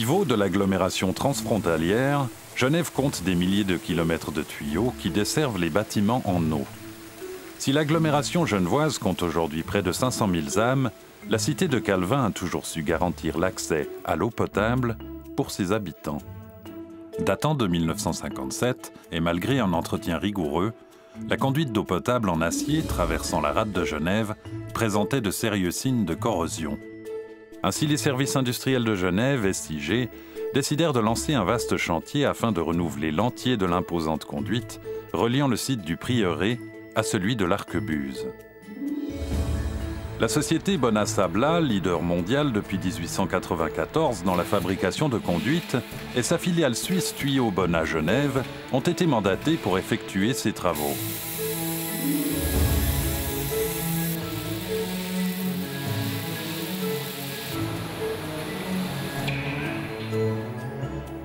pivot de l'agglomération transfrontalière, Genève compte des milliers de kilomètres de tuyaux qui desservent les bâtiments en eau. Si l'agglomération genevoise compte aujourd'hui près de 500 000 âmes, la cité de Calvin a toujours su garantir l'accès à l'eau potable pour ses habitants. Datant de 1957, et malgré un entretien rigoureux, la conduite d'eau potable en acier traversant la rade de Genève présentait de sérieux signes de corrosion. Ainsi, les services industriels de Genève, SIG, décidèrent de lancer un vaste chantier afin de renouveler l'entier de l'imposante conduite reliant le site du Prieuré à celui de l'Arquebuse. La société Bonnat-Sabla, leader mondial depuis 1894 dans la fabrication de conduites, et sa filiale suisse Tuyaux Bonnat Genève ont été mandatés pour effectuer ces travaux.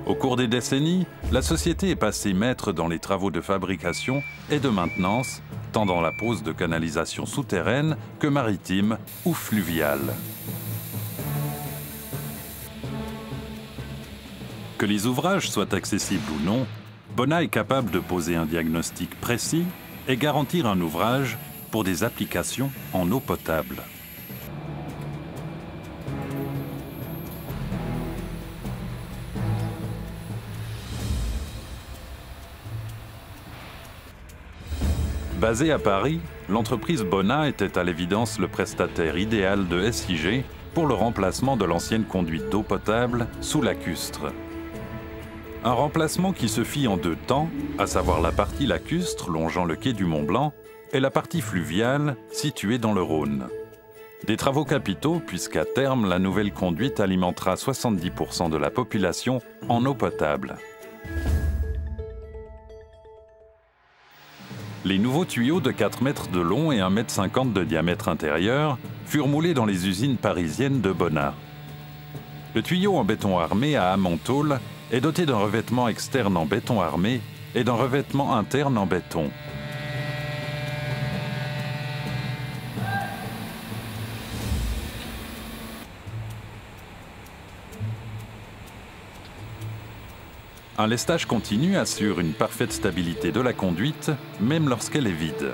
Au cours des décennies, la société est passée maître dans les travaux de fabrication et de maintenance, tant dans la pose de canalisations souterraines que maritimes ou fluviales. Que les ouvrages soient accessibles ou non, Bonnat est capable de poser un diagnostic précis et garantir un ouvrage pour des applications en eau potable. Basée à Paris, l'entreprise Bonnat était à l'évidence le prestataire idéal de SIG pour le remplacement de l'ancienne conduite d'eau potable sous lacustre. Un remplacement qui se fit en deux temps, à savoir la partie lacustre longeant le quai du Mont-Blanc et la partie fluviale située dans le Rhône. Des travaux capitaux puisqu'à terme, la nouvelle conduite alimentera 70% de la population en eau potable. Les nouveaux tuyaux de 4 mètres de long et 1,50 m de diamètre intérieur furent moulés dans les usines parisiennes de Bonnat. Le tuyau en béton armé à amenth-tôle est doté d'un revêtement externe en béton armé et d'un revêtement interne en béton. Un lestage continu assure une parfaite stabilité de la conduite, même lorsqu'elle est vide.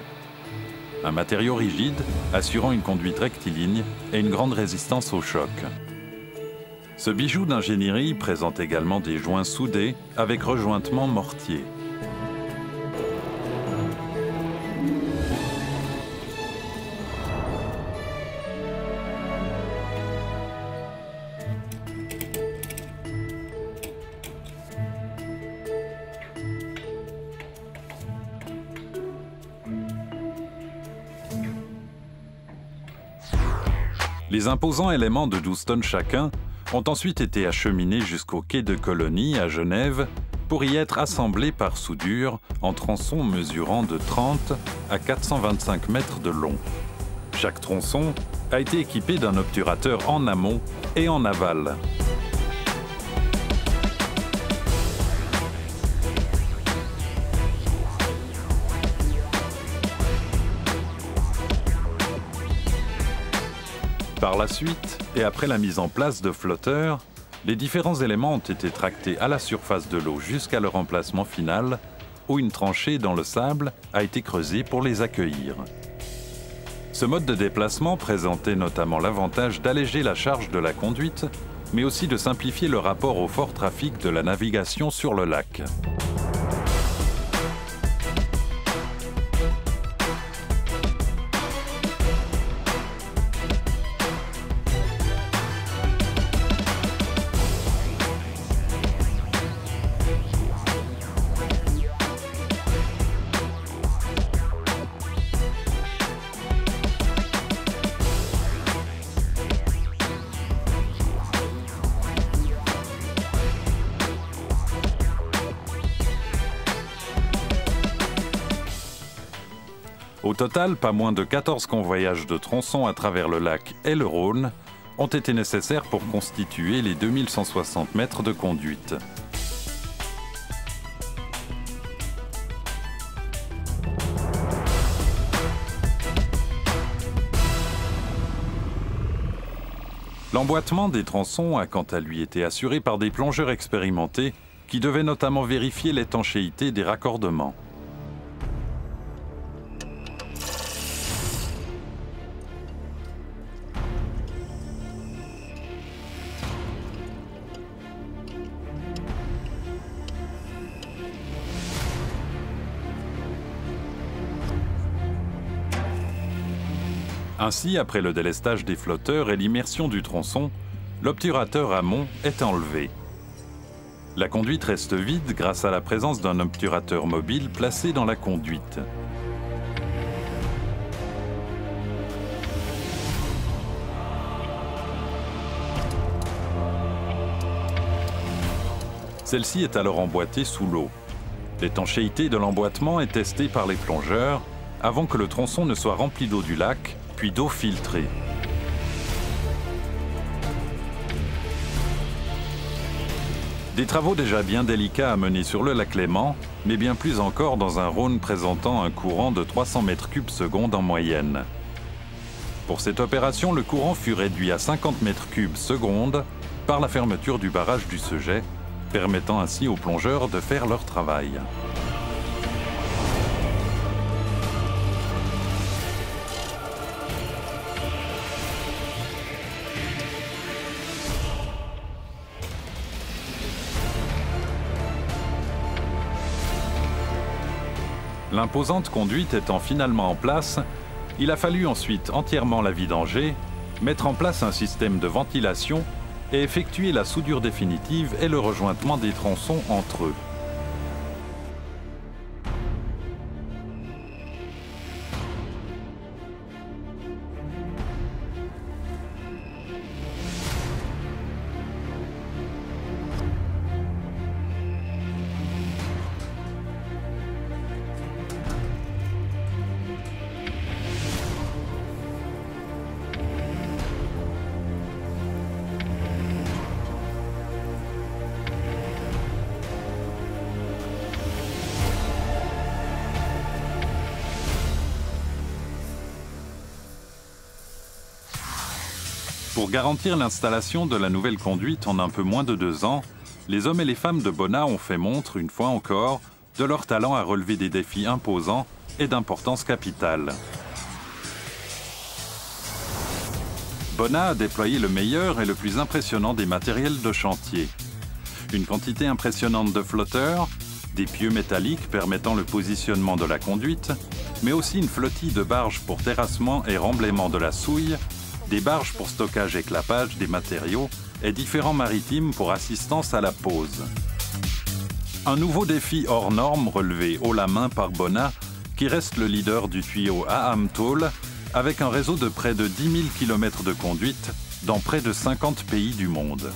Un matériau rigide assurant une conduite rectiligne et une grande résistance au choc. Ce bijou d'ingénierie présente également des joints soudés avec rejointement mortier. Les imposants éléments de 12 tonnes chacun ont ensuite été acheminés jusqu'au quai de Colonie à Genève pour y être assemblés par soudure en tronçons mesurant de 30 à 425 mètres de long. Chaque tronçon a été équipé d'un obturateur en amont et en aval. Par la suite, et après la mise en place de flotteurs, les différents éléments ont été tractés à la surface de l'eau jusqu'à leur emplacement final, où une tranchée dans le sable a été creusée pour les accueillir. Ce mode de déplacement présentait notamment l'avantage d'alléger la charge de la conduite, mais aussi de simplifier le rapport au fort trafic de la navigation sur le lac. Au total, pas moins de 14 convoyages de tronçons à travers le lac et le Rhône ont été nécessaires pour constituer les 2160 mètres de conduite. L'emboîtement des tronçons a quant à lui été assuré par des plongeurs expérimentés qui devaient notamment vérifier l'étanchéité des raccordements. Ainsi, après le délestage des flotteurs et l'immersion du tronçon, l'obturateur amont est enlevé. La conduite reste vide grâce à la présence d'un obturateur mobile placé dans la conduite. Celle-ci est alors emboîtée sous l'eau. L'étanchéité de l'emboîtement est testée par les plongeurs avant que le tronçon ne soit rempli d'eau du lac, puis d'eau filtrée. Des travaux déjà bien délicats à mener sur le lac Léman, mais bien plus encore dans un Rhône présentant un courant de 300 mètres cubes seconde en moyenne. Pour cette opération, le courant fut réduit à 50 mètres cubes seconde par la fermeture du barrage du Seget, permettant ainsi aux plongeurs de faire leur travail. L'imposante conduite étant finalement en place, il a fallu ensuite entièrement la vidanger, mettre en place un système de ventilation et effectuer la soudure définitive et le rejointement des tronçons entre eux. Pour garantir l'installation de la nouvelle conduite en un peu moins de 2 ans, les hommes et les femmes de Bonnat ont fait montre, une fois encore, de leur talent à relever des défis imposants et d'importance capitale. Bonnat a déployé le meilleur et le plus impressionnant des matériels de chantier. Une quantité impressionnante de flotteurs, des pieux métalliques permettant le positionnement de la conduite, mais aussi une flottille de barges pour terrassement et remblaiement de la souille, des barges pour stockage et clapage des matériaux et différents maritimes pour assistance à la pose. Un nouveau défi hors norme relevé haut la main par Bonnat, qui reste le leader du tuyau à Amtol, avec un réseau de près de 10 000 km de conduite dans près de 50 pays du monde.